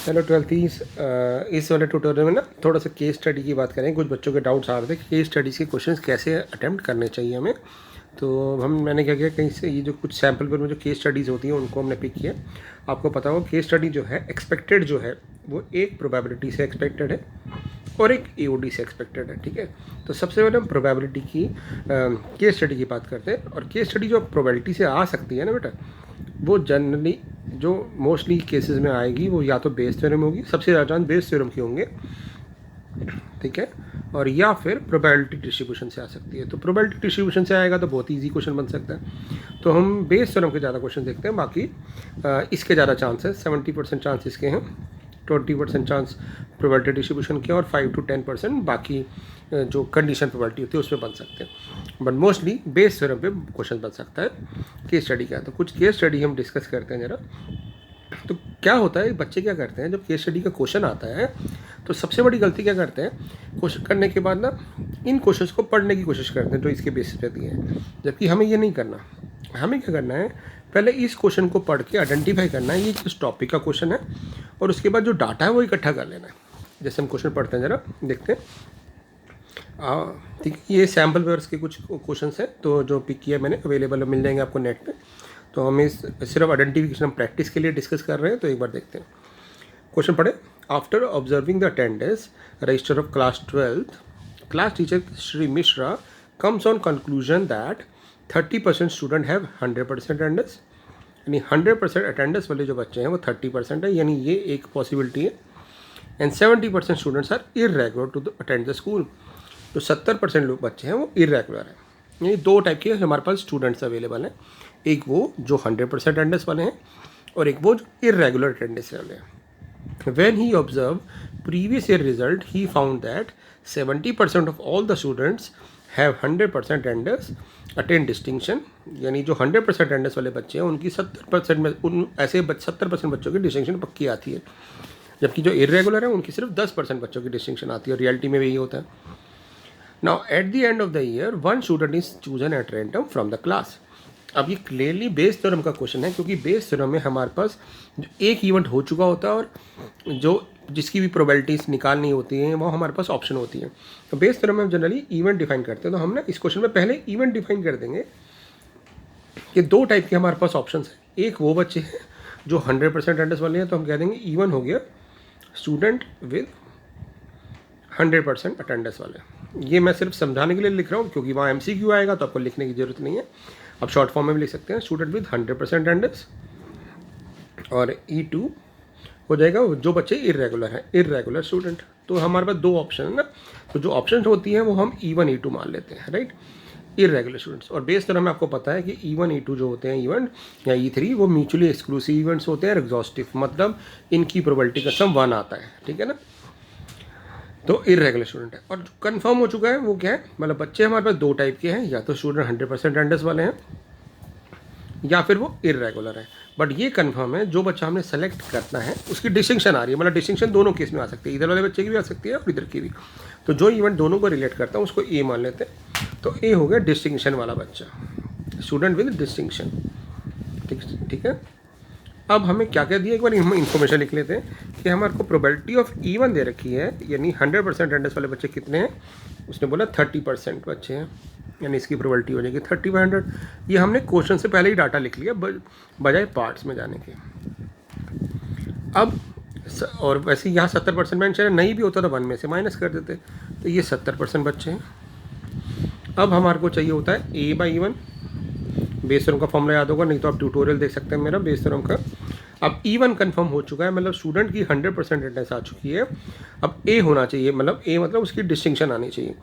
Hello ट्वेल्थीज। इस वाले tutorial में ना थोड़ा सा केस स्टडी की बात करें। कुछ बच्चों के डाउट्स आ रहे थे कि केस स्टडीज़ के क्वेश्चंस कैसे अटेम्प्ट करने चाहिए हमें। तो मैंने क्या किया, कहीं से ये जो कुछ सैम्पल पर में जो केस स्टडीज़ होती हैं उनको हमने पिक किया। आपको पता हो केस स्टडी जो है एक्सपेक्टेड जो है वो एक प्रोबेबिलिटी से एक्सपेक्टेड है और एक AOD से एक्सपेक्टेड है। ठीक है, तो सबसे पहले हम प्रोबेबिलिटी की केस स्टडी की बात करते हैं। और केस स्टडी जो प्रोबेबिलिटी से आ सकती है ना बेटा, वो जनरली जो मोस्टली केसेस में आएगी वो या तो बेस थ्योरम होगी, सबसे ज़्यादा चांस बेस थ्योरम के होंगे, ठीक है, और या फिर प्रोबेबिलिटी डिस्ट्रीब्यूशन से आ सकती है। तो प्रोबेबिलिटी डिस्ट्रीब्यूशन से आएगा तो बहुत इजी क्वेश्चन बन सकता है। तो हम बेस थ्योरम के ज़्यादा क्वेश्चन देखते हैं, बाकी इसके ज़्यादा चांस है। 70% चांस इसके हैं, 20% चांस प्रोबेबिलिटी डिस्ट्रीब्यूशन के, और 5 to 10% बाकी जो कंडीशन प्रोबेबिलिटी होती है उसमें बन सकते हैं। बट मोस्टली बेस थ्योरम पे क्वेश्चन बन सकता है केस स्टडी का। तो कुछ केस स्टडी हम डिस्कस करते हैं ज़रा। तो क्या होता है, बच्चे क्या करते हैं जब केस स्टडी का क्वेश्चन आता है तो सबसे बड़ी गलती क्या करते हैं, क्वेश्चन करने के बाद ना इन क्वेश्चंस को पढ़ने की कोशिश करते हैं जो इसके बेसिस पे दिए हैं। जबकि हमें ये नहीं करना। हमें क्या करना है, पहले इस क्वेश्चन को पढ़ के आइडेंटिफाई करना है ये किस टॉपिक का क्वेश्चन है, और उसके बाद जो डाटा है वो इकट्ठा कर लेना है। जैसे हम क्वेश्चन पढ़ते हैं, ज़रा देखते हैं। ठीक है, ये सैम्पल पेपर्स के कुछ क्वेश्चन हैं तो जो पिक किया मैंने, अवेलेबल मिल जाएंगे आपको नेट पे। तो हम इस सिर्फ आइडेंटिफिकेशन प्रैक्टिस के लिए डिस्कस कर रहे हैं, तो एक बार देखते हैं। क्वेश्चन पढ़े। After observing the attendance register of class 12th, class teacher Shri Mishra comes on conclusion that 30% student have 100% attendance. यानी 100% अटेंडेंस वाले जो बच्चे हैं वो 30% है, यानी ये एक पॉसिबिलिटी है। And 70% students are irregular to attend the school. तो 70% लोग बच्चे हैं वो इरेगुलर हैं। यानी दो टाइप के हमारे पास स्टूडेंट्स अवेलेबल हैं, एक वो जो 100% अटेंडेंस वाले हैं और एक वो जो इरेगुलर अटेंडेंस वाले हैं। When he observed previous year result, he found that 70% of all the students have 100% attendance attain distinction। यानी जो 100% अटेंडेंस वाले बच्चे हैं उनकी 70% में उन ऐसे 70% बच्चों की डिस्टिंक्शन पक्की आती है, जबकि जो इरेगुलर है उनकी सिर्फ 10% बच्चों की डिस्टिंक्शन आती है। रियलिटी में भी यही होता है। Now at the end of the year one student is chosen at random from the class. अब ये क्लियरली बेस थ्योरम का क्वेश्चन है, क्योंकि बेस थ्योरम में हमारे पास जो एक इवेंट हो चुका होता है और जो जिसकी भी प्रोबेबिलिटीज निकालनी होती हैं वो हमारे पास ऑप्शन होती है। तो बेस थ्योरम में हम जनरली इवेंट डिफाइन करते हैं। तो हम ना इस क्वेश्चन में पहले इवेंट डिफाइन कर देंगे कि दो टाइप के हमारे पास ऑप्शन हैं। एक वो बच्चे हैं जो 100% अटेंडेंस वाले हैं, तो हम कह देंगे इवन हो गया स्टूडेंट विद 100% अटेंडेंस वाले। ये मैं सिर्फ समझाने के लिए लिख रहा हूँ, क्योंकि वहाँ MCQ आएगा तो आपको लिखने की ज़रूरत नहीं है। अब शॉर्ट फॉर्म में भी लिख सकते हैं स्टूडेंट विद 100% अटेंडेंस, और E2 हो जाएगा जो बच्चे इरेगुलर हैं, इरेगुलर स्टूडेंट। तो हमारे पास दो ऑप्शन है ना, तो जो ऑप्शन होती हैं वो हम E1 E2 मान लेते हैं, राइट, इरेगुलर स्टूडेंट्स। और बेस तरह में आपको पता है कि E1 E2 जो होते हैं इवेंट या E3 वो म्यूचुअली एक्सक्लूसिव इवेंट्स होते हैं, एग्जॉस्टिव, मतलब इनकी प्रोबेबिलिटी का सम 1 आता है, ठीक है ना। तो इरेगुलर स्टूडेंट है। और जो कन्फर्म हो चुका है वो क्या है, मतलब बच्चे हमारे पास दो टाइप के हैं, या तो स्टूडेंट 100% अटेंडेंस वाले हैं या फिर वो इरेगुलर है। बट ये कन्फर्म है जो बच्चा हमने सेलेक्ट करना है उसकी डिस्टिंक्शन आ रही है, मतलब डिस्टिंक्शन दोनों केस में आ सकती है, इधर वाले बच्चे की भी आ सकती है और इधर की भी। तो जो इवेंट दोनों को रिलेट करता है उसको ए मान लेते हैं। तो ए हो गया डिस्टिंक्शन वाला बच्चा, स्टूडेंट विद डिस्टिंक्शन, ठीक है। अब हमें क्या क्या दिया, एक बार हम इन्फॉर्मेशन लिख लेते हैं कि हमारे को प्रोबेबिलिटी ऑफ E1 दे रखी है, यानी 100% अटेंडेंस वाले बच्चे कितने हैं, उसने बोला 30% बच्चे हैं, यानी इसकी प्रोबेबिलिटी हो जाएगी 30/100। ये हमने क्वेश्चन से पहले ही डाटा लिख लिया बजाय पार्ट्स में जाने के। अब और वैसे यहाँ 70% मेंशन है, नहीं भी होता तो 1 में से माइनस कर देते, तो ये 70% बच्चे हैं। अब हमारे को चाहिए होता है A/E1। बेस थ्योरम का फॉर्मूला याद होगा, नहीं तो आप ट्यूटोरियल देख सकते हैं मेरा बेस थ्योरम का। अब E1 कंफर्म हो चुका है, मतलब स्टूडेंट की 100% अटेंडेंस आ चुकी है। अब A होना चाहिए, मतलब A मतलब उसकी डिस्टिंक्शन आनी चाहिए।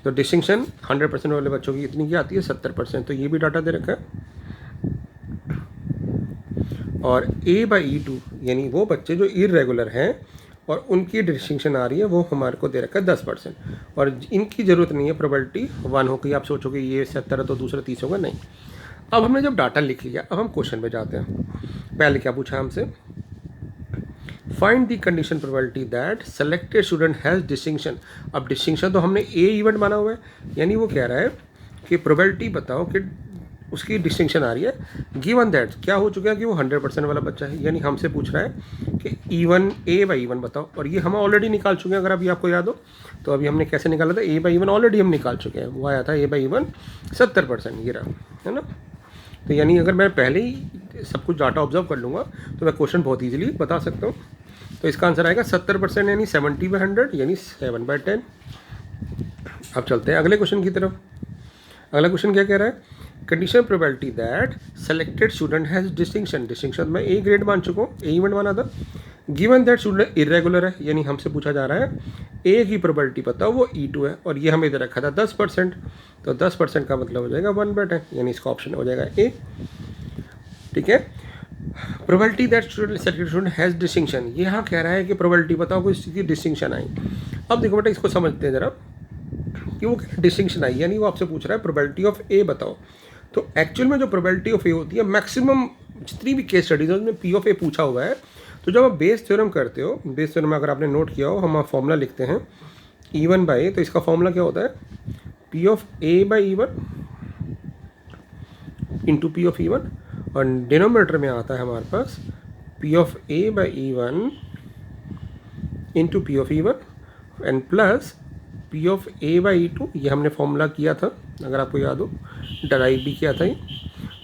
तो डिस्टिंक्शन 100% वाले बच्चों की इतनी की आती है 70%, तो ये भी डाटा दे रखा है। और A/E2 यानी वो बच्चे जो इरेगुलर हैं और उनकी डिस्टिंक्शन आ रही है वो हमारे को दे रखा है 10%, और इनकी ज़रूरत नहीं है प्रोबेबिलिटी 1 हो गई। आप सोचोगे ये 70 है तो दूसरा 30 होगा, नहीं। अब हमने जब डाटा लिख लिया, अब हम क्वेश्चन पे जाते हैं। पहले क्या पूछा हमसे, find the condition probability that selected student has distinction. अब डिस्टिंक्शन तो हमने ए इवेंट माना हुआ है, यानी वो कह रहा है कि प्रोबेबिलिटी बताओ कि उसकी डिस्टिंक्शन आ रही है। गिवन दैट क्या हो चुका है कि वो 100% वाला बच्चा है, यानी हमसे पूछ रहा है कि E1 A बाई E1 बताओ, और ये हम ऑलरेडी निकाल चुके हैं अगर अभी आपको याद हो। तो अभी हमने कैसे निकाला था, A बाई E1 ऑलरेडी हम निकाल चुके हैं, वो आया था A बाई E1 70%, ये रहा, है ना। तो यानी अगर मैं पहले ही सब कुछ डाटा ऑब्जर्व कर लूँगा तो मैं क्वेश्चन बहुत ईजिली बता सकता हूँ। तो इसका आंसर आएगा 70% यानी 70/100 यानी 7/10। अब चलते हैं अगले क्वेश्चन की तरफ। अगला क्वेश्चन क्या कह रहा है, condition probability that selected student has distinction मैं ए ग्रेड मान चुका हूँ, ए इवेंट माना था। गिवन दैट स्टूडेंट इरेगुलर है, यानी हमसे पूछा जा रहा है ए की प्रोबेबिलिटी बताओ, वो E2 है, और ये हमें इधर रखा था 10%। तो 10% का मतलब हो जाएगा 1/10, यानी इसका ऑप्शन हो जाएगा ए। ठीक है। Probability that selected student has distinction, ये यहाँ कह रहा है कि प्रोबेबिलिटी बताओ कोई इसकी डिस्टिंक्शन आई। अब देखो बेटा इसको समझते हैं ज़रा कि वो डिस्टिंक्शन आई, यानी वो आपसे पूछ रहा है प्रोबेबिलिटी ऑफ ए बताओ। तो एक्चुअल में जो प्रोबेबिलिटी ऑफ ए होती है, मैक्सिमम जितनी भी केस स्टडीज है उसमें पी ऑफ ए पूछा हुआ है। तो जब आप बेस थ्योरम करते हो, बेस थ्योरम में अगर आपने नोट किया हो, हम फॉर्मूला लिखते हैं E1 बाई ए, तो इसका फॉर्मूला क्या होता है, P of A by E1 into P of E1, और डिनोमिनेटर में आता है हमारे पास P of A by E1 into P of E1 and plus P of A by E2, ये हमने फॉर्मूला किया था अगर आपको याद हो, डराइव भी किया था ये।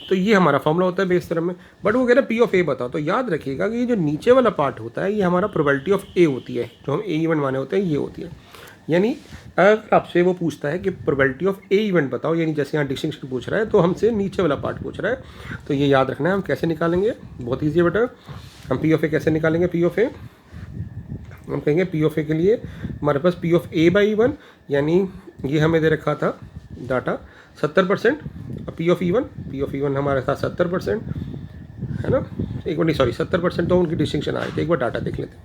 तो ये हमारा फॉर्मूला होता है बेस थ्योरम में। बट वो कह रहा है पी ऑफ ए बताओ, तो याद रखिएगा कि ये जो नीचे वाला पार्ट होता है ये हमारा प्रोबेबिलिटी ऑफ ए होती है, जो हम ए इवेंट माने होते हैं ये होती है। यानी अगर आपसे वो पूछता है कि प्रोबेबिलिटी ऑफ ए इवेंट बताओ, यानी जैसे यहाँ डिस्टिंक्शन पूछ रहा है तो हमसे नीचे वाला पार्ट पूछ रहा है। तो ये याद रखना है, हम कैसे निकालेंगे, बहुत ईजी है बेटा। हम पी ऑफ ए कैसे निकालेंगे, पी ऑफ ए हम कहेंगे पी ऑफ ए के लिए हमारे पास P of A by E1, यानी ये हमें दे रखा था डाटा 70%, और पी ऑफ E1 हमारे साथ 70%, है ना। एक बार नहीं, सॉरी 70% तो उनकी डिस्टिंक्शन आए थे, एक बार डाटा देख लेते हैं,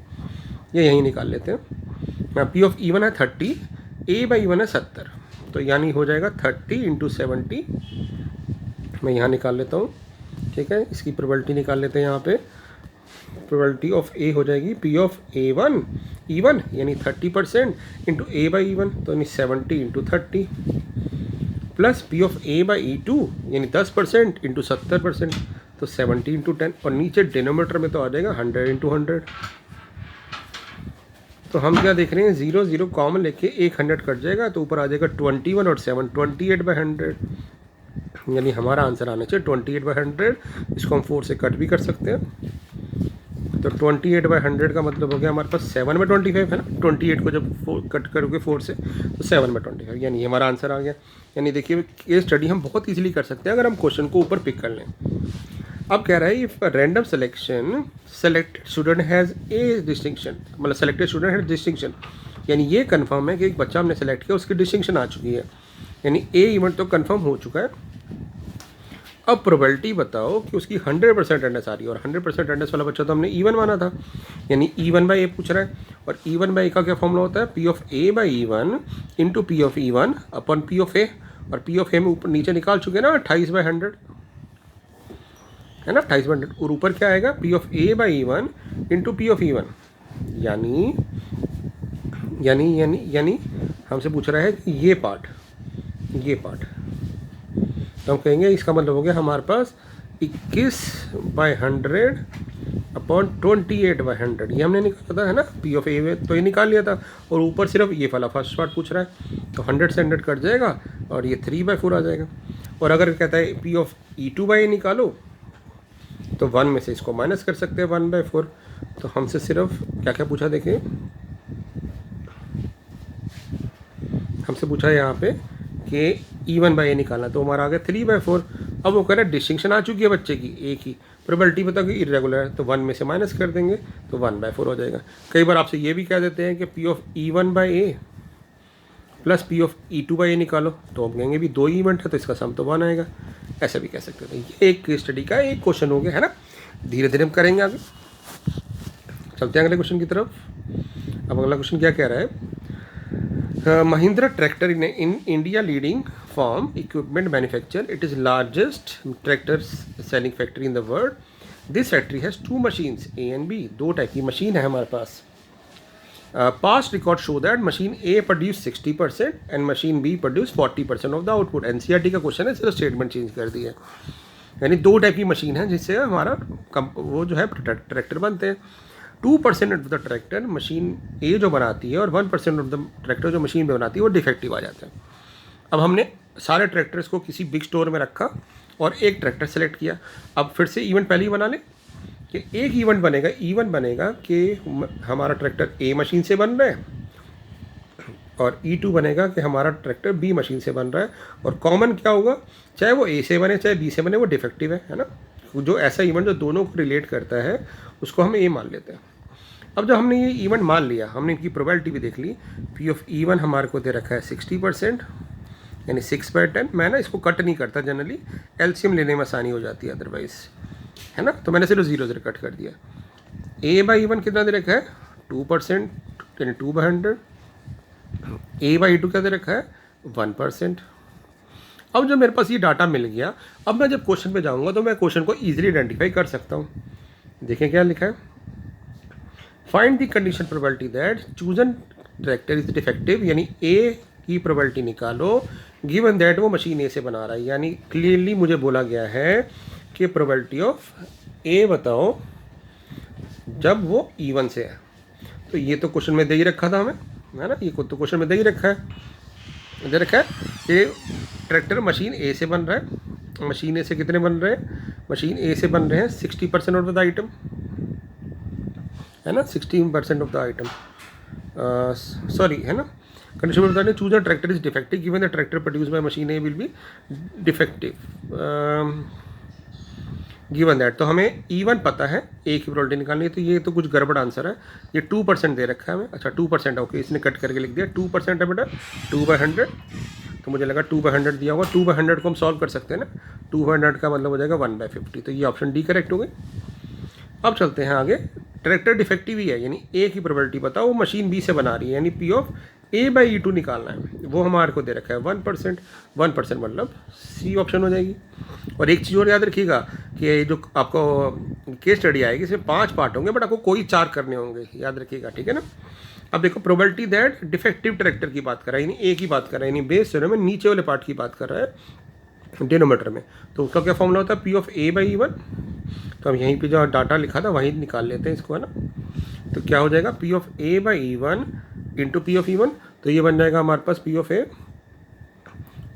ये यहीं निकाल लेते हैं। पी ऑफ E1 है 30, ए बाई E1 है 70, तो यानी हो जाएगा 30 इंटू 70, मैं यहाँ निकाल लेता हूँ। ठीक है, इसकी प्रोबेबिलिटी निकाल लेते हैं यहाँ पे। प्रोबेबिलिटी ऑफ ए हो जाएगी पी ऑफ E1 यानी 30% इंटू ए बाई E1, तो यानी 70 into 30, plus P of A by E2 यानी 10% इंटू 70%, तो 70 इंटू 10, और नीचे डिनोमीटर में तो आ जाएगा 100 इंटू 100। तो हम क्या देख रहे हैं, 0 0 कॉमन लेके 100 कट जाएगा, तो ऊपर आ जाएगा 21 और 7 28/100, यानी हमारा आंसर आना चाहिए 28/100। इसको हम 4 से कट भी कर सकते हैं, तो 28/100 का मतलब हो गया हमारे पास 7/25 है ना। 28 को जब कट करोगे 4 से तो 7/25, यानी हमारा आंसर आ गया। यानी देखिए ये स्टडी हम बहुत इजीली कर सकते हैं अगर हम क्वेश्चन को ऊपर पिक कर लें। अब कह रहा है if random selection selected student has a distinction, मतलब सेलेक्टेड स्टूडेंट हैज़ डिस्टिंक्शन, यानी ये कन्फर्म है कि एक बच्चा हमने सेलेक्ट किया उसकी डिस्टिंक्शन आ चुकी है, यानी ए इवेंट तो कन्फर्म हो चुका है। अब प्रोबेबिलिटी बताओ कि उसकी 100% अटेंडेंस आ रही है, और 100% अटेंडेंस वाला बच्चा तो हमने E1 माना था, यानी E1 बाई ए पूछ रहा है, और E1 बाई ए का क्या फॉर्मूला होता है, P of A by E1 into P of E1 upon P of A, और पी ऑफ ए में ऊपर नीचे निकाल चुके ना 28/100, है ना 28/100, और ऊपर क्या आएगा P of A by E1 into P of E1, यानी यानी यानी यानी हमसे पूछ रहा है कि ये पार्ट, तो हम कहेंगे इसका मतलब हो गया हमारे पास 21/100 अपॉन 28/100, ये हमने निकाला था, है ना। पी ऑफ ए तो ये निकाल लिया था, और ऊपर सिर्फ ये वाला फर्स्ट पार्ट पूछ रहा है, तो 100 से 100 कट जाएगा और ये 3/4 आ जाएगा। और अगर कहता है P of E2 by A निकालो, तो 1 में से इसको माइनस कर सकते हैं 1/4। तो हमसे सिर्फ क्या क्या पूछा, देखिए हमसे पूछा है यहाँ पे कि E1 बाई ए निकालना, तो हमारा आ गया 3/4। अब वो कह रहा है डिस्टिंक्शन आ चुकी है बच्चे की ए की, प्रोबेबिलिटी पता कि इरेगुलर है, तो 1 में से माइनस कर देंगे तो 1/4 हो जाएगा। कई बार आपसे ये भी कह देते हैं कि P of E1 by A plus P of E2 by A निकालो, तो हम कहेंगे भी 2 इवेंट है तो इसका सम तो 1 आएगा, ऐसा भी कह सकते हैं। ये एक स्टडी का एक क्वेश्चन हो गया, है ना। धीरे धीरे हम करेंगे आगे, चलते हैं अगले क्वेश्चन की तरफ। अब अगला क्वेश्चन क्या कह रहा है, Mahindra tractor in India leading farm equipment manufacturer. It is largest tractor selling factory in the world. This factory has 2 machines A and B. 2 type की मशीन है हमारे पास। Past records show that machine A produced 60% and machine B produced 40% of the output. NCERT का question है, सिर्फ statement change कर दी है। यानी दो टाइप की मशीन है जिससे हमारा वो जो है ट्रैक्टर बनते हैं। 2% ऑफ द ट्रैक्टर मशीन ए जो बनाती है और 1% ऑफ द ट्रैक्टर जो मशीन बी बनाती है वो डिफेक्टिव आ जाता है। अब हमने सारे ट्रैक्टर्स को किसी बिग स्टोर में रखा और एक ट्रैक्टर सेलेक्ट किया। अब फिर से इवेंट पहले ही बना लें कि एक इवेंट बनेगा कि हमारा ट्रैक्टर ए मशीन से बन रहा है और E2 बनेगा कि हमारा ट्रैक्टर बी मशीन से बन रहा है। और कॉमन क्या होगा, चाहे वो ए से बने चाहे बी से बने, वो डिफेक्टिव है ना। जो ऐसा इवेंट जो दोनों को रिलेट करता है उसको हम ए मान लेते हैं। अब जब हमने ये इवेंट मान लिया, हमने इनकी प्रोबेबिलिटी भी देख ली। P ऑफ E1 हमारे को दे रखा है 60%, यानी 6/10। मैं ना इसको कट नहीं करता, जनरली एलसीएम लेने में आसानी हो जाती है अदरवाइज, है ना। तो मैंने सिर्फ 0 कट कर दिया। A/E1 कितना दे रखा है 2%, यानी 2/100। A/E2 क्या दे रखा है 1%। अब जब मेरे पास ये डाटा मिल गया, अब मैं जब क्वेश्चन पे जाऊंगा तो मैं क्वेश्चन को ईजिली आइडेंटिफाई कर सकता हूँ। देखें क्या लिखा है, find the condition probability that chosen tractor is defective, यानी ए की प्रोबेबिलिटी निकालो गिवन दैट वो मशीन ए से बना रहा है। यानी क्लियरली मुझे बोला गया है कि प्रोबेबिलिटी ऑफ ए बताओ जब वो E1 से है। तो ये तो क्वेश्चन में दे ही रखा था हमें, है ना। ये तो क्वेश्चन में दे ही रखा है, दे रखा है कि ट्रैक्टर मशीन ए से बन रहा है। मशीन ए से कितने बन रहे हैं, मशीन ए से बन रहे हैं 60% ऑफ द आइटम, है ना। 60% ऑफ द आइटम, सॉरी, है ना। कंडीशन में बताते हैं choose a tractor is defective given the tractor produce by machine A will be defective given that. तो हमें E1 पता है, ए की प्रोबेबिलिटी निकालनी है। तो ये तो कुछ गड़बड़ आंसर है, ये 2% दे रखा है हमें। अच्छा 2% ओके, इसने कट करके लिख दिया 2% है बेटा 2/100। तो मुझे लगा 2/100 दिया होगा। 2/100 को हम सॉल्व कर सकते हैं ना, 2/100 का मतलब हो जाएगा 1/50। तो ये ऑप्शन डी करेक्ट हो गई। अब चलते हैं आगे, ट्रैक्टर डिफेक्टिव ही है, यानी ए की प्रोबेबिलिटी बताओ वो मशीन बी से बना रही है, यानी P ऑफ A/E2 निकालना है। वो हमारे को दे रखा है 1%, 1% मतलब सी ऑप्शन हो जाएगी। और एक चीज़ और याद रखिएगा कि जो आपको केस स्टडी आएगी इसमें 5 पार्ट होंगे, बट आपको कोई 4 करने होंगे, याद रखिएगा, ठीक है ना। अब देखो प्रोबेबिलिटी दैट डिफेक्टिव ट्रैक्टर की बात कर रहा है, यानी ए की बात कर रहा है, यानी बेस में नीचे वाले पार्ट की बात कर रहा है डिनोमीटर में। तो उसका क्या फॉर्मूला होता है P ऑफ A/E1। तो हम यहीं पे जो डाटा लिखा था वहीं निकाल लेते हैं इसको, है ना। तो क्या हो जाएगा P of A/E1 into P of E1। तो ये बन जाएगा हमारे पास P ऑफ A,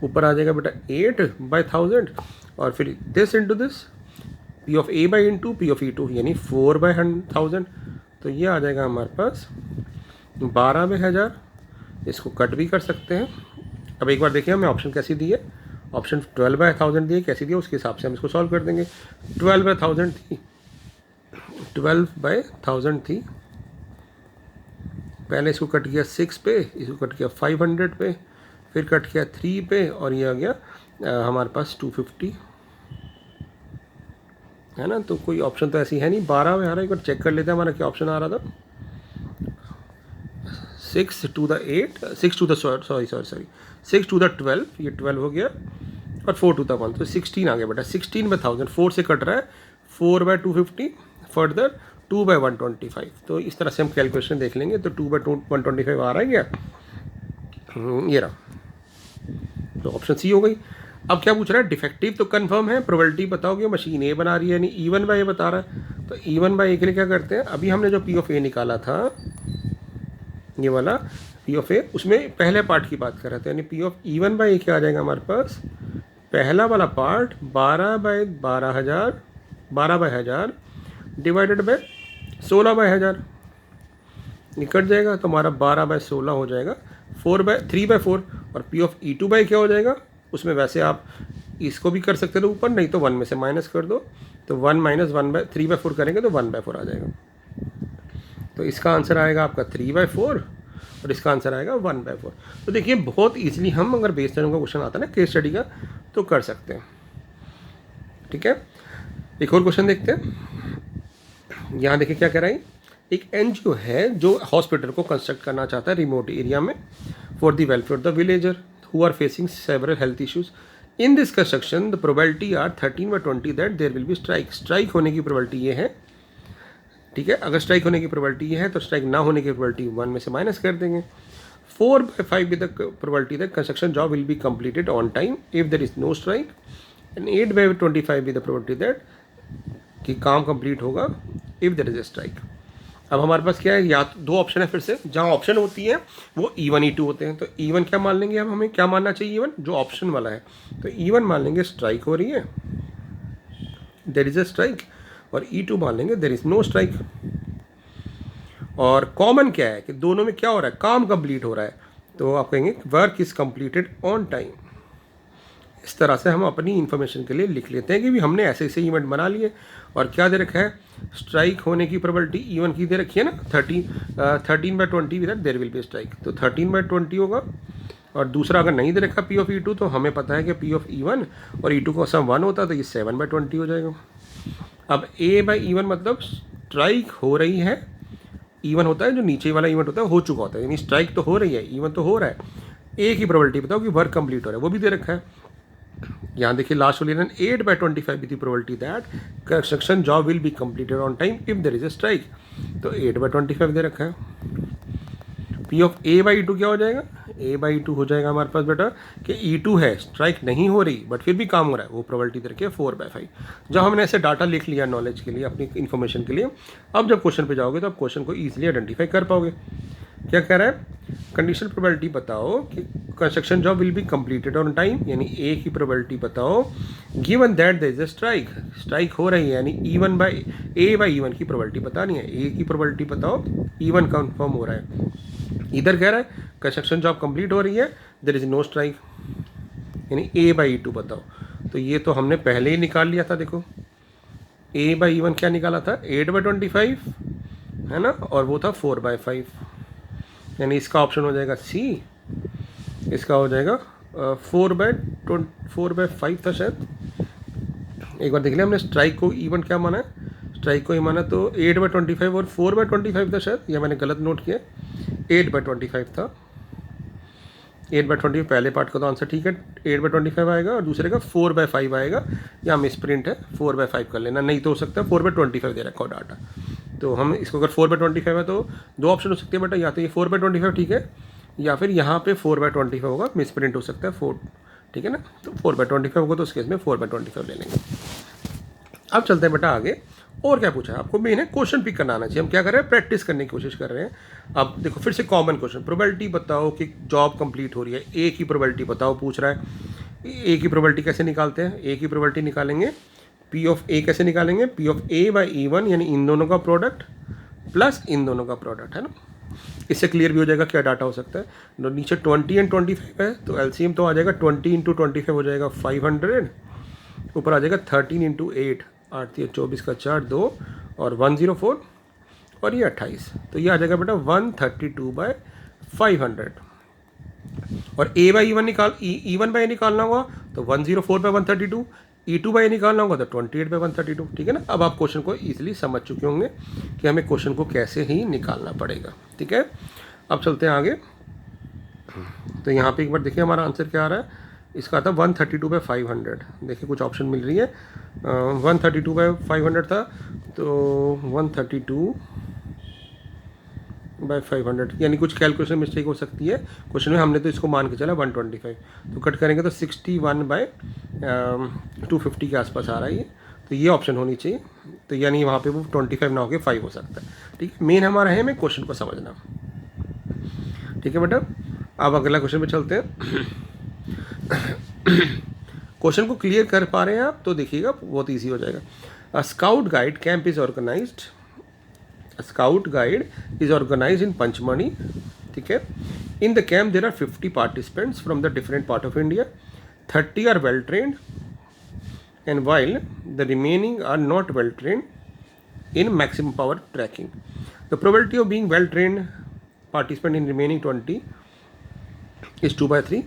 ऊपर आ जाएगा बेटा 8/1000 और फिर this into this P of A by into P of E2 यानी 4/1000। तो ये आ जाएगा हमारे पास 12/1000। इसको कट भी कर सकते हैं। अब एक बार देखिए हमें ऑप्शन कैसी दी है, ऑप्शन 12/1000 दी है, कैसी दी है उसके हिसाब से हम इसको सॉल्व कर देंगे। 12/1000 थी, 12/1000 थी, पहले इसको कट किया 6 पे, इसको कट किया 500 पे, फिर कट किया 3 पे, और ये आ गया हमारे पास 250, है ना। तो कोई ऑप्शन तो ऐसी है नहीं। 12 में आ रहा है, एक बार चेक कर लेते हैं हमारा क्या ऑप्शन आ रहा था। 6 to the 8, 6 to the sorry 6 to the 12, ये 12 हो गया, और 4 to the 1, तो 16 आ गया बेटा। 16/1000 4 से कट रहा है, 4/250, फर्दर 2/125। तो इस तरह से हम कैलकुलेशन देख लेंगे। तो 2/125 आ रहा है क्या, ये रहा। तो ऑप्शन सी हो गई। अब क्या पूछ रहा है, डिफेक्टिव तो कंफर्म है, प्रोबेबिलिटी बताओगे मशीन ए बना रही है, यानी E1/A बता रहा है। तो E1/A के लिए क्या करते हैं, अभी हमने जो P ऑफ A निकाला था, ये वाला P ऑफ A, उसमें पहले पार्ट की बात कर रहे थे, यानी P ऑफ E1/A क्या आ जाएगा हमारे पास, पहला वाला पार्ट 12/1000 डिवाइडेड बाय 16/1000 निकट जाएगा। तो हमारा 12/16 हो जाएगा, 3/4। और P ऑफ E2/A क्या हो जाएगा, उसमें वैसे आप इसको भी कर सकते हो ऊपर, नहीं तो 1 में से माइनस कर दो। तो 1 - 3/4 करेंगे तो 1/4 आ जाएगा। तो इसका आंसर आएगा आपका 3/4 और इसका आंसर आएगा 1/4। तो देखिए बहुत इजीली हम अगर बेस टाइम का क्वेश्चन आता है ना केस स्टडी का तो कर सकते हैं, ठीक है। एक और क्वेश्चन देखते हैं। यहाँ देखिए क्या कह रहा है, एक NGO है जो हॉस्पिटल को कंस्ट्रक्ट करना चाहता है रिमोट एरिया में for the welfare of the villager who are facing several health issues. In this construction the probability are 13/20 that there will be strike. Strike होने की प्रोबेबिलिटी ये है ठीक है। अगर स्ट्राइक होने की प्रोबेबिलिटी ये है तो स्ट्राइक ना होने की प्रोबेबिलिटी 1 में से माइनस कर देंगे। 4/5 with the probability that construction job will be completed on time if there is no strike, and 8/25 with the probability that कि काम कंप्लीट होगा if there is a strike। अब हमारे पास क्या है, या तो दो ऑप्शन है फिर से, जहाँ ऑप्शन होती है वो E1 E2 होते हैं। तो E1 क्या मान लेंगे, हम हमें क्या मानना चाहिए, E1 जो ऑप्शन वाला है, तो E1 मान लेंगे स्ट्राइक हो रही है, देयर इज अ स्ट्राइक, और E2 मान लेंगे देयर इज नो स्ट्राइक। और कॉमन क्या है कि दोनों में क्या हो रहा है, काम कंप्लीट हो रहा है, तो आप कहेंगे work is completed on time. इस तरह से हम अपनी इन्फॉर्मेशन के लिए लिख लेते हैं कि भी हमने ऐसे ऐसे इवेंट बना लिए, और क्या दे रखा है, स्ट्राइक होने की प्रोबेबिलिटी E1 की दे रखी है ना 13/20 with their will be strike, तो 13/20 होगा। और दूसरा अगर नहीं दे रखा P ऑफ E2, तो हमें पता है कि P ऑफ E1 और E2 का सम 1 होता है, तो ये 7/20 हो जाएगा। अब A/E1 मतलब स्ट्राइक हो रही है, E1 होता है जो नीचे वाला इवेंट होता है हो चुका होता है, यानी स्ट्राइक तो हो रही है, E1 तो हो रहा है। ए की प्रोबेबिलिटी बताओ कि वर्क कंप्लीट हो रहा है, वो भी दे रखा है। यहाँ देखिए लास्ट वाली 8/25 with the probability that construction job will be completed on time if there is a strike, तो 8/25 दे रखा है। P ऑफ A/E2 क्या हो जाएगा, A/E2 हो जाएगा हमारे पास बेटा कि E2 है, स्ट्राइक नहीं हो रही बट फिर भी काम हो रहा है, वो प्रोबेबिलिटी दे रखी है 4/5। जब हमने ऐसे डाटा लिख लिया नॉलेज के लिए, अपनी इन्फॉर्मेशन के लिए, अब जब क्वेश्चन पे जाओगे तो आप क्वेश्चन को ईजिली आइडेंटिफाई कर पाओगे। क्या कह रहा है, कंडीशनल प्रोबेबिलिटी बताओ कि construction job will be completed on time, यानी ए की प्रोबेबिलिटी बताओ given that there is a strike, strike हो रही है, यानी A/E1 की प्रोबेबिलिटी बतानी है। ए की प्रोबेबिलिटी बताओ, E1 कंफर्म हो रहा है, इधर कह रहा है कंस्ट्रक्शन जॉब कंप्लीट हो रही है, देयर इज नो स्ट्राइक, यानी A/E2 बताओ। तो ये तो हमने पहले ही निकाल लिया था, देखो A/E1 क्या निकाला था 8/25 है ना, और वो था 4/5, यानी इसका ऑप्शन हो जाएगा C, इसका हो जाएगा 4/5 था शायद। एक बार देख लिया हमने, स्ट्राइक को E1 क्या माना है, स्ट्राइक को ही माना, तो 8/25 और 4/25 था शायद, या मैंने गलत नोट किया, 8/25 था। 8/25 पहले पार्ट का तो आंसर ठीक है, 8/25 आएगा, और दूसरे का 4/5 आएगा, या मिस प्रिंट है 4/5 कर लेना, नहीं तो हो सकता है 4/25 दे रखा हो डाटा। तो हम इसको अगर 4/25 है तो दो ऑप्शन हो सकते हैं बेटा, या तो ये 4/25 ठीक है, या फिर यहाँ पे 4/25 होगा, मिस प्रिंट हो सकता है 4, ठीक है ना। तो 4/25 होगा तो उस केस में 4/25 ले लेंगे। अब चलते हैं बेटा आगे, और क्या पूछा है आपको, मेन है क्वेश्चन पिक करना आना चाहिए। हम क्या कर रहे हैं, प्रैक्टिस करने की कोशिश कर रहे हैं। अब देखो फिर से कॉमन क्वेश्चन, प्रोबेबिलिटी बताओ कि जॉब कंप्लीट हो रही है, ए की प्रोबेबिलिटी बताओ पूछ रहा है। ए की प्रोबेबिलिटी कैसे निकालते हैं, ए की प्रोबेबिलिटी निकालेंगे, P ऑफ ए कैसे निकालेंगे, P ऑफ A/E1, यानी इन दोनों का प्रोडक्ट प्लस इन दोनों का प्रोडक्ट, है ना। इससे क्लियर भी हो जाएगा क्या डाटा हो सकता है। नीचे 20 और 25 है, तो LCM तो आ जाएगा 20 × 25 हो जाएगा 500, ऊपर आ जाएगा 13 × 8, 8 × 24 का 4 2 और 104, और ये 28, तो ये आ जाएगा बेटा 132/500। और A/E1 E1/A निकालना होगा तो 104/132, E2/A निकालना होगा तो 28/132, ठीक है ना। अब आप क्वेश्चन को ईजिली समझ चुके होंगे कि हमें क्वेश्चन को कैसे ही निकालना पड़ेगा, ठीक है। अब चलते हैं आगे, तो यहाँ पे एक बार देखिए हमारा आंसर क्या आ रहा है, इसका था 132/500, देखिए कुछ ऑप्शन मिल रही है, 132/500 था, तो 132/500, यानी कुछ कैलकुलेशन मिस्टेक हो सकती है क्वेश्चन में, हमने तो इसको मान के चला 125, तो कट करेंगे तो 61/250 के आसपास आ रहा है ये, तो ये ऑप्शन होनी चाहिए। तो यानी वहाँ पे वो 25 ना होकर 5 हो सकता है, ठीक है। मेन हमारा है हमें क्वेश्चन को समझना, ठीक है बेटा। अब अगला क्वेश्चन पे चलते हैं। क्वेश्चन को क्लियर कर पा रहे हैं आप तो देखिएगा बहुत ईजी हो जाएगा। A scout guide camp is organised, scout guide is organised in Pachmarhi, ठीक है। In the camp there are 50 participants from the different part of India, 30 are well trained and while the remaining are not well trained in maximum power tracking, the probability of being well trained participant in remaining 20 is 2/3।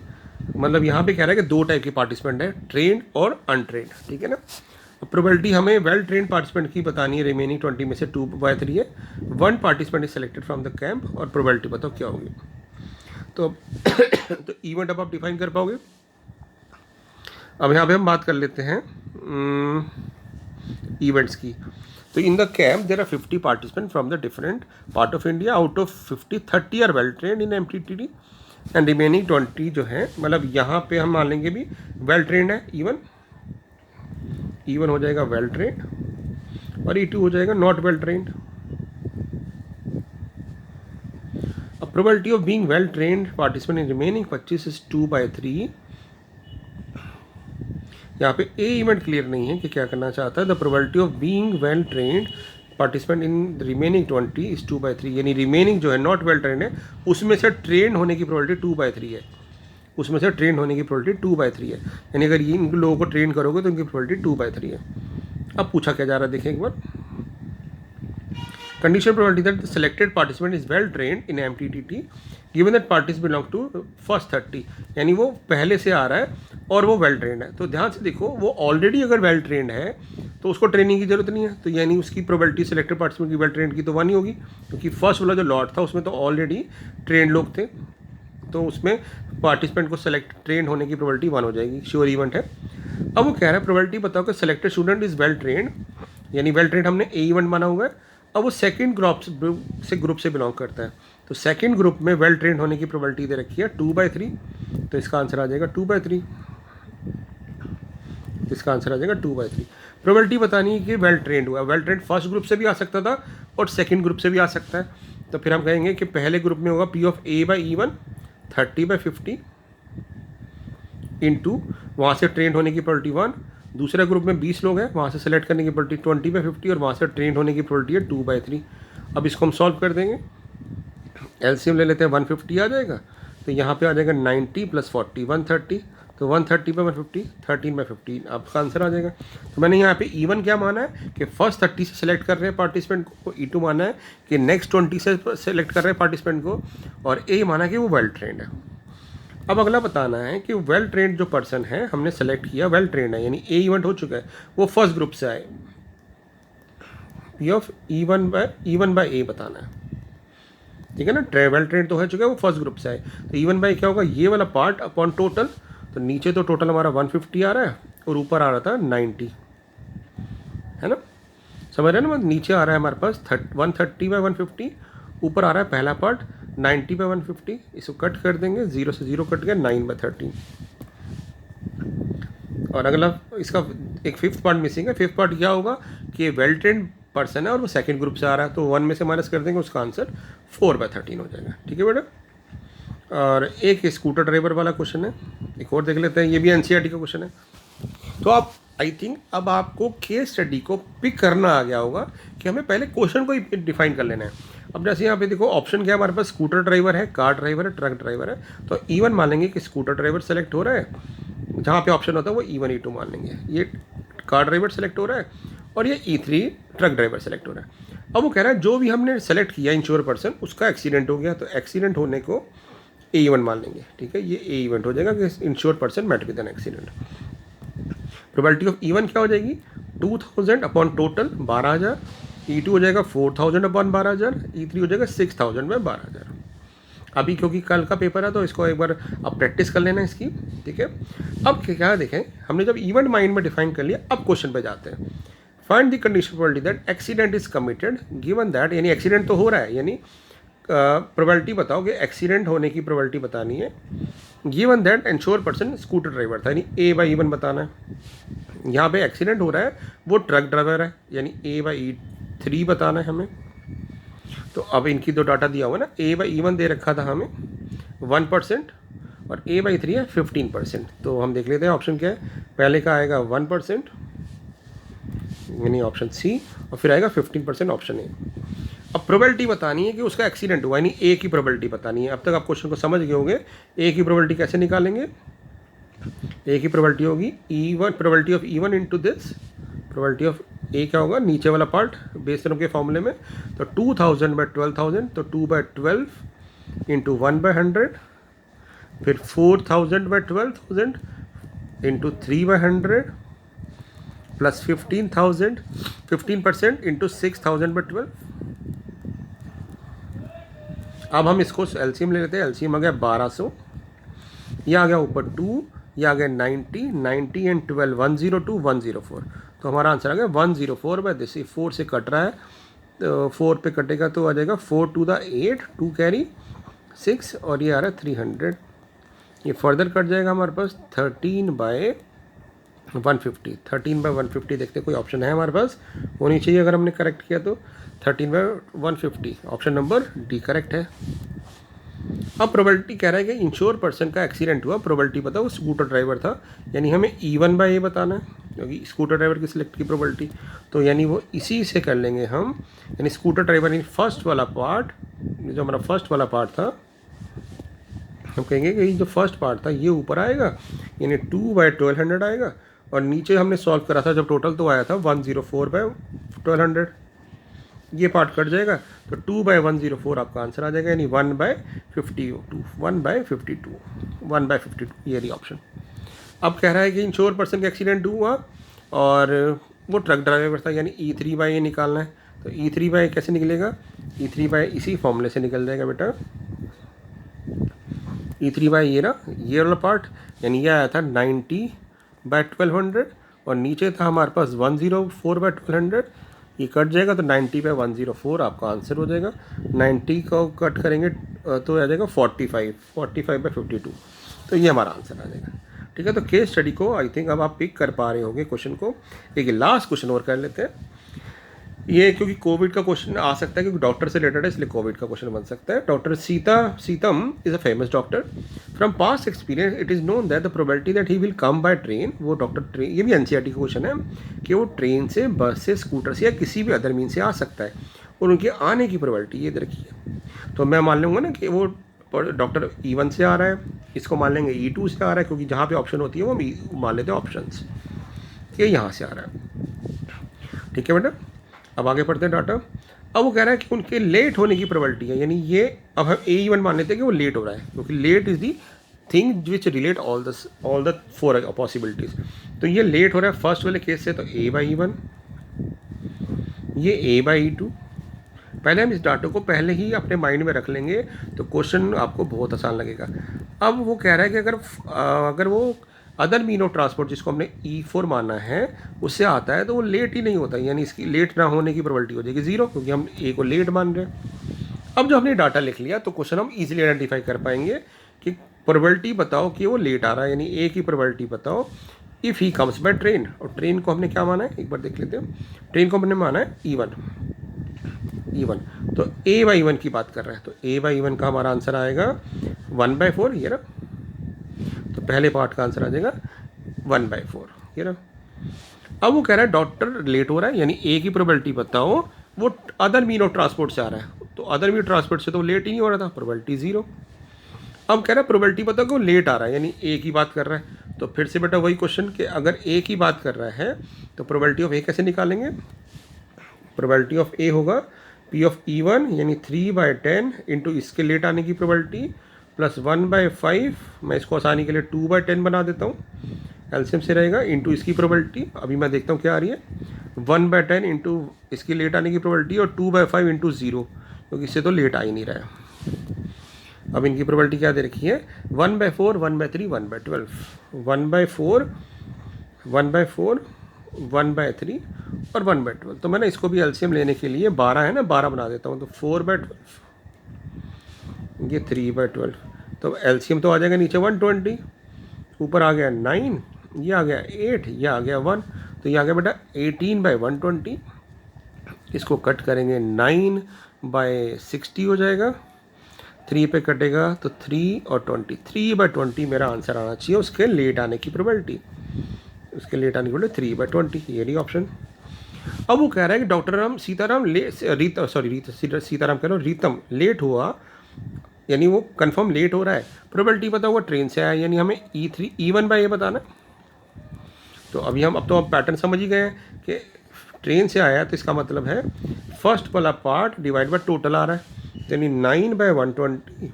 मतलब यहाँ पे कह रहा है कि दो type के participant है, ट्रेंड और अनट्रेंड, ठीक है ना। प्रोबेबिलिटी हमें वेल ट्रेंड पार्टिसिपेंट की बतानी है, रिमेनिंग 20 में से 2/3 है, 1 participant is selected from the camp, और प्रोबेबिलिटी बताओ क्या होगी। तो तो इवेंट अब आप डिफाइन कर पाओगे। अब यहाँ पे हम बात कर लेते हैं इवेंट्स की। तो in the camp there are 50 participant from the different part of India. Out of 50 30 are well trained in MTTD and remaining 20 जो है, मतलब यहाँ पे हम मान लेंगे भी वेल ट्रेंड है. E1 हो जाएगा वेल ट्रेंड और E2 हो जाएगा not well trained. Probability of being well trained participant in remaining 25 is 2/3. यहाँ पे ए इवेंट क्लियर नहीं है कि क्या करना चाहता है. The probability of being well trained participant in remaining 20 is 2/3. यानी रिमेनिंग जो है नॉट वेल ट्रेंड है, उसमें से ट्रेंड होने की प्रोबेबिलिटी 2/3 है. उसमें से ट्रेंड होने की प्रोबेबिलिटी 2/3 है. यानी अगर इन लोगों को ट्रेन करोगे तो इनकी प्रोबेबिलिटी 2/3 है. अब पूछा क्या जा रहा है, देखें एक बार. Conditional probability that the selected participant is well trained in MTTT given that participant belong to first 30. यानी वो पहले से आ रहा है और वो वेल ट्रेंड है. तो ध्यान से देखो, वो ऑलरेडी अगर वेल ट्रेंड है तो उसको ट्रेनिंग की जरूरत नहीं है. तो यानी उसकी प्रोबेबिलिटी सेलेक्टेड पार्टिसिपेंट की वेल ट्रेंड की तो 1 ही होगी, क्योंकि फर्स्ट वाला जो लॉट था उसमें तो ऑलरेडी ट्रेंड लोग थे. तो उसमें पार्टिसिपेंट को सेलेक्ट ट्रेंड होने की प्रोबेबिलिटी 1 हो जाएगी. श्योर इवेंट है. अब वो कह रहा है प्रोबेबिलिटी बताओ कि selected student is well trained, यानी वेल ट्रेंड हमने ए इवेंट माना हुआ है. अब वो सेकंड ग्रुप से बिलोंग करता है. तो सेकंड ग्रुप में वेल ट्रेंड होने की प्रोबेबिलिटी दे रखी है 2/3. तो इसका आंसर आ जाएगा 2/3. इसका आंसर आ जाएगा 2/3. प्रोबेबिलिटी बतानी है कि वेल ट्रेंड हुआ. वेल ट्रेंड फर्स्ट ग्रुप से भी आ सकता था और सेकंड ग्रुप से भी आ सकता है. तो फिर हम कहेंगे कि पहले ग्रुप में होगा P of A/E1 30/50 इंटू वहाँ से ट्रेंड होने की प्रोबेबिलिटी 1. दूसरा ग्रुप में 20 लोग हैं, वहाँ से सेलेक्ट करने की प्रोबेबिलिटी 20/50 और वहाँ से ट्रेंड होने की प्रोबेबिलिटी है 2/3. अब इसको हम सॉल्व कर देंगे. एलसीएम ले लेते हैं, 150 आ जाएगा. तो यहाँ पे आ जाएगा 90 + 40 130. तो 130/150 13/15 आपका आंसर आ जाएगा. तो मैंने यहाँ पे E1 क्या माना है कि फर्स्ट 30 से सेलेक्ट कर रहे हैं पार्टिसिपेंट को. E2 माना है कि नेक्स्ट 20 से सेलेक्ट कर रहे हैं पार्टिसिपेंट को. और A माना कि वो वेल ट्रेंड है. अब अगला बताना है कि वेल ट्रेंड जो पर्सन है हमने सेलेक्ट किया वेल ट्रेंड है, यानी ए इवेंट हो चुका है, वो फर्स्ट ग्रुप से आए. P of E1/A बताना है. ठीक है ना. वेल ट्रेंड तो हो चुका है, वो फर्स्ट ग्रुप से आए. तो E1/A क्या होगा, ये वाला पार्ट अपॉन टोटल. तो नीचे तो टोटल हमारा 150 आ रहा है और ऊपर आ रहा था 90, है ना. समझ रहे हैं ना. नीचे आ रहा है हमारे पास 130/150, ऊपर आ रहा है पहला पार्ट 90/150. इसको कट कर देंगे, 0 से 0 कट गया, 9/13. और अगला इसका एक फिफ्थ पार्ट मिसिंग है. फिफ्थ पार्ट क्या होगा कि वेल ट्रेंड पर्सन है और वो सेकंड ग्रुप से आ रहा है. तो 1 में से माइनस कर देंगे, उसका आंसर 4/13 हो जाएगा. ठीक है बेटा. और एक स्कूटर ड्राइवर वाला क्वेश्चन है, एक और देख लेते हैं. ये भी NCERT का क्वेश्चन है. तो आप आई थिंक अब आपको केस स्टडी को पिक करना आ गया होगा कि हमें पहले क्वेश्चन को ही डिफाइन कर लेना है. अब जैसे यहाँ पे देखो ऑप्शन क्या है हमारे पास, स्कूटर ड्राइवर है, कार ड्राइवर है, ट्रक ड्राइवर है. तो E1 मान लेंगे कि स्कूटर ड्राइवर सेलेक्ट हो रहा है. जहाँ पे ऑप्शन होता है वो E1 E2 मान लेंगे. ये कार ड्राइवर सेलेक्ट हो रहा है और ये E3 ट्रक ड्राइवर सेलेक्ट हो रहा है. अब वो कह रहा है जो भी हमने सेलेक्ट किया इंश्योर पर्सन, उसका एक्सीडेंट हो गया. तो एक्सीडेंट होने को ए इवेंट मान लेंगे. ठीक है, ये ए इवेंट हो जाएगा कि insure person met with an accident. Probability of E1 क्या हो जाएगी, 2000 अपॉन टोटल 12,000. E2 हो जाएगा 4000 अपॉन 12,000. E3 हो जाएगा 6000/12,000. अभी क्योंकि कल का पेपर है तो इसको एक बार अब प्रैक्टिस कर लेना इसकी. ठीक है. अब क्या देखें, हमने जब इवेंट माइंड में डिफाइन कर लिया, अब क्वेश्चन पे जाते हैं. Find the condition probability that accident is committed given that, यानी एक्सीडेंट तो हो रहा है, यानी प्रोबेबिलिटी बताओ कि एक्सीडेंट होने की प्रोबेबिलिटी बतानी है. Given that ensure person scooter driver था, यानी A/E1 बताना है. यहाँ पे एक्सीडेंट हो रहा है, वो ट्रक ड्राइवर है, यानी A/E3 बताना है हमें. तो अब इनकी दो डाटा दिया हुआ ना, A/E1 दे रखा था हमें 1% और A/3 है 15%. तो हम देख लेते हैं ऑप्शन क्या है. पहले का आएगा 1% यानी ऑप्शन सी, और फिर आएगा 15% ऑप्शन ए. अब प्रोबेबिलिटी बतानी है कि उसका एक्सीडेंट हुआ, यानी ए की प्रोबेबिलिटी बतानी है. अब तक आप क्वेश्चन को समझ गए होंगे. ए की प्रोबेबिलिटी कैसे निकालेंगे. ए की प्रोबेबिलिटी होगी E1, probability of E1 into this. Probability of A क्या होगा, नीचे वाला पार्ट बेस थ्योरम के फॉर्मूले में. तो 2000/12,000, तो 2/12 इंटू 1/100, फिर 4000/12,000 इंटू 3/100 प्लस 15,000, 15% इंटू 6000/12. अब हम इसको एलसीएम ले लेते हैं. एलसीएम आ गया 1200, यह आ गया ऊपर 2, यह आ गया 90 एंड 12 102 104. तो हमारा आंसर आ गया 104 बाय दिस। 4 से कट रहा है तो 4 पे कटेगा तो आ जाएगा 4 टू द 8, 2 कैरी 6 और ये आ रहा है 300। ये फर्दर कट जाएगा हमारे पास 13 बाय 150। 13 बाय 150 देखते कोई ऑप्शन है हमारे पास, होनी चाहिए अगर हमने करेक्ट किया तो। 13 by 150 option number d correct है। अब प्रोबेबिलिटी कह रहा है कि इंश्योर पर्सन का एक्सीडेंट हुआ, प्रोबेबिलिटी बताओ, वो स्कूटर ड्राइवर था, यानी हमें E1 बाय ए बताना है क्योंकि स्कूटर ड्राइवर की सिलेक्ट की प्रोबेबिलिटी, तो यानी वो इसी से कर लेंगे हम। यानी स्कूटर ड्राइवर यानी फर्स्ट वाला पार्ट, जो हमारा फर्स्ट वाला पार्ट था, हम कहेंगे कि जो फर्स्ट पार्ट था ये ऊपर आएगा, यानी 2 बाय 1200 आएगा, और नीचे हमने सॉल्व करा था जब टोटल तो आया था 104 बाय 1200। ये पार्ट कट जाएगा तो 2 बाय 104 आपका आंसर आ जाएगा, यानी 1 बाय 52, 1 बाय 52, 1 बाय 52, ये रही ऑप्शन। अब कह रहा है कि इंश्योर पर्सन का एक्सीडेंट हुआ और वो ट्रक ड्राइवर था, यानी E3 बाय ए निकालना है। तो E3 बाय कैसे निकलेगा? E3 बाय इसी फॉर्मूले से निकल जाएगा बेटा। E3 बाय ये ना, ये वाला पार्ट, यानी ये आया था 90 बाय 1200 और नीचे था हमारे पास 104 बाय 1200। ये कट जाएगा तो 90 बाय 104 आपका आंसर हो जाएगा। 90 को कट करेंगे तो आ जाएगा 45 बाय 52, तो ये हमारा आंसर आ जाएगा। ठीक है, तो केस स्टडी को आई थिंक अब आप पिक कर पा रहे होंगे क्वेश्चन को। एक लास्ट क्वेश्चन और कर लेते हैं, ये क्योंकि कोविड का क्वेश्चन आ सकता है क्योंकि डॉक्टर से रिलेटेड है, इसलिए कोविड का क्वेश्चन बन सकता है। Doctor Sitam is a famous doctor. From past experience it is known that the probability that he will come by train, वो डॉक्टर ट्रेन, ये भी एनसीईआरटी का क्वेश्चन है कि वो ट्रेन से, बस से, स्कूटर से या किसी भी अदर मीन से आ सकता है, और उनके आने की प्रोबेबिलिटी ये रखी है। तो मैं मान लूँगा ना कि वो डॉक्टर E1 से आ रहा है, इसको मान लेंगे E2 से आ रहा है, क्योंकि जहाँ पे ऑप्शन होती है वो हम मान लेते हैं ऑप्शंस, ये यहाँ से आ रहा है। ठीक है बेटा, अब आगे पढ़ते हैं डाटा। अब वो कह रहा है कि उनके लेट होने की प्रोबेबिलिटी है, यानी ये अब हम A1 मान लेते हैं कि वो लेट हो रहा है, क्योंकि let is the thing which relate all the 4 possibilities. तो ये लेट हो रहा है फर्स्ट वाले केस से, तो A बाई E1, ये A बाई E2। पहले हम इस डाटा को पहले ही अपने माइंड में रख लेंगे तो क्वेश्चन आपको बहुत आसान लगेगा। अब वो कह रहा है कि अगर वो अदर मीन ऑफ ट्रांसपोर्ट जिसको हमने E4 माना है उससे आता है तो वो लेट ही नहीं होता, यानी इसकी लेट ना होने की प्रोबेबिलिटी हो जाएगी 0, क्योंकि हम A को लेट मान रहे हैं। अब जो हमने डाटा लिख लिया तो क्वेश्चन हम इजीली आइडेंटिफाई कर पाएंगे कि प्रोबेबिलिटी बताओ कि वो लेट आ रहा है, यानी A की प्रोबेबिलिटी बताओ if he comes by train. और ट्रेन को हमने क्या माना है एक बार देख लेते हैं। ट्रेन को हमने माना है E1, तो A बाई E1 की बात कर रहा है, तो A बाई E1 का हमारा आंसर आएगा 1/4, ये ना, तो पहले पार्ट का आंसर आ जाएगा 1/4, ये ना। अब वो कह रहा है डॉक्टर लेट हो रहा है, यानी A की प्रोबेबिलिटी बताओ वो अदर मीन ऑफ ट्रांसपोर्ट से आ रहा है, तो अदर मीन ऑफ ट्रांसपोर्ट से तो लेट ही नहीं हो रहा था, प्रोबेबिलिटी 0। अब कह रहा है प्रोबेबिलिटी बताओ कि वो लेट आ रहा है, यानी A की बात कर रहा है, तो फिर से बेटा वही क्वेश्चन कि अगर A की बात कर रहा है तो प्रोबेबिलिटी ऑफ A कैसे निकालेंगे? प्रोबेबिलिटी ऑफ A होगा P ऑफ E1 यानी 3/10 इंटू इसके लेट आने की प्रोबेबिलिटी प्लस 1/5, मैं इसको आसानी के लिए 2/10 बना देता हूँ, एलसीएम से रहेगा, इंटू इसकी प्रोबेबिलिटी, अभी मैं देखता हूँ क्या आ रही है, 1/10 इंटू इसकी लेट आने की प्रोबेबिलिटी और 2/5 इंटू 0, क्योंकि इससे तो लेट आ ही नहीं रहा है। अब इनकी प्रोबेबिलिटी क्या दे रखी है? 1/4, 1/3, 1/12, 1/4, 1/4, 1/3 और 1/12। तो मैंने इसको भी एलसीएम लेने के लिए 12 है ना, 12 बना देता हूँ, तो 4/12, ये 3/12, तो एलसीएम तो आ जाएगा नीचे 120, ऊपर आ गया 9, ये आ गया 8, ये आ गया 1, तो ये आ गया बेटा 18/120। इसको कट करेंगे 9/60 हो जाएगा, 3 पे कटेगा तो 3 और 20, 3/20 मेरा आंसर आना चाहिए उसके लेट आने की प्रोबेबिलिटी, उसके लेट आने की प्रोबेबिलिटी 3/20, ये रही ऑप्शन। अब वो कह रहा है कि डॉक्टर सीताराम रीतम लेट हुआ, यानी वो कंफर्म लेट हो रहा है, प्रोबेबिलिटी पता हुआ ट्रेन से आया, यानी हमें E1 बाय ए बताना है। तो अभी अब तो पैटर्न समझ ही गए हैं कि ट्रेन से आया तो इसका मतलब है फर्स्ट वाला पार्ट डिवाइड बाय टोटल आ रहा है, यानी 9/120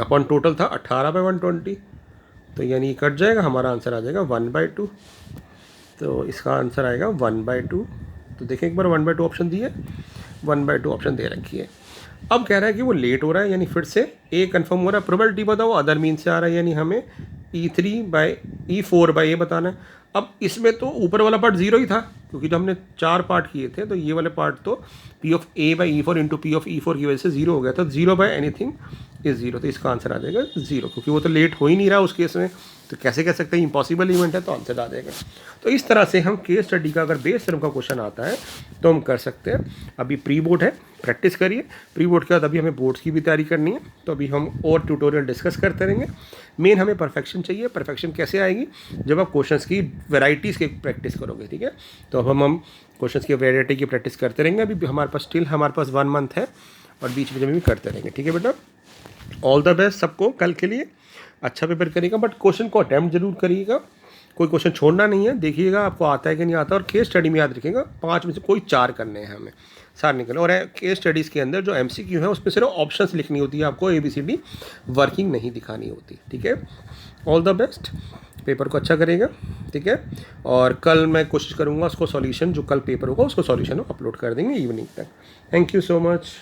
अपॉन टोटल था 18/120, तो यानी कट जाएगा, हमारा आंसर आ जाएगा 1/2, तो इसका आंसर आएगा 1/2। तो देखें एक बार 1/2 ऑप्शन दिए, 1/2 ऑप्शन दे रखी है। अब कह रहा है कि वो लेट हो रहा है, यानी फिर से A कंफर्म हो रहा है, प्रोबेबिलिटी बताओ अदर मीन से आ रहा है, यानी हमें E4 बाय ए बताना है। अब इसमें तो ऊपर वाला पार्ट जीरो ही था, क्योंकि जब हमने 4 पार्ट किए थे तो ये वाले पार्ट तो P of A by E4 into P of E4 की वजह से जीरो हो गया था। Zero by anything is zero, तो इसका आंसर आ जाएगा जीरो, क्योंकि वो तो लेट हो ही नहीं रहा उस केस में, तो कैसे कह सकते हैं इम्पॉसिबल इवेंट है, तो आंसर आ जाएगा। तो इस तरह से हम केस स्टडी का अगर बेस टर्म का क्वेश्चन आता है तो हम कर सकते हैं। अभी प्री बोर्ड है, प्रैक्टिस करिए। प्री बोर्ड के बाद अभी हमें बोर्ड्स की भी तैयारी करनी है, तो अभी हम और ट्यूटोरियल डिस्कस करते रहेंगे। मेन हमें परफेक्शन चाहिए। परफेक्शन कैसे आएगी? जब आप क्वेश्चंस की वैरायटीज़ की प्रैक्टिस करोगे, ठीक है। तो अब हम क्वेश्चंस की वैरायटी की प्रैक्टिस करते रहेंगे। अभी हमारे पास स्टिल हमारे पास 1 मंथ है, और बीच में भी करते रहेंगे, ठीक है बेटा। ऑल द बेस्ट सबको कल के लिए। अच्छा पेपर करिएगा, बट क्वेश्चन को अटैम्प्ट जरूर करिएगा, कोई क्वेश्चन छोड़ना नहीं है। देखिएगा आपको आता है कि नहीं आता, और केस स्टडी में याद रखिएगा 5 में से कोई 4 करने हैं हमें, सार निकले। और केस स्टडीज़ के अंदर जो MCQ है उसमें सिर्फ ऑप्शंस लिखनी होती है, आपको ABCD वर्किंग नहीं दिखानी होती, ठीक है। ऑल द बेस्ट, पेपर को अच्छा करेगा, ठीक है। और कल मैं कोशिश करूँगा उसको सॉल्यूशन, जो कल पेपर होगा उसको सॉल्यूशन अपलोड कर देंगे इवनिंग तक। Thank you so much.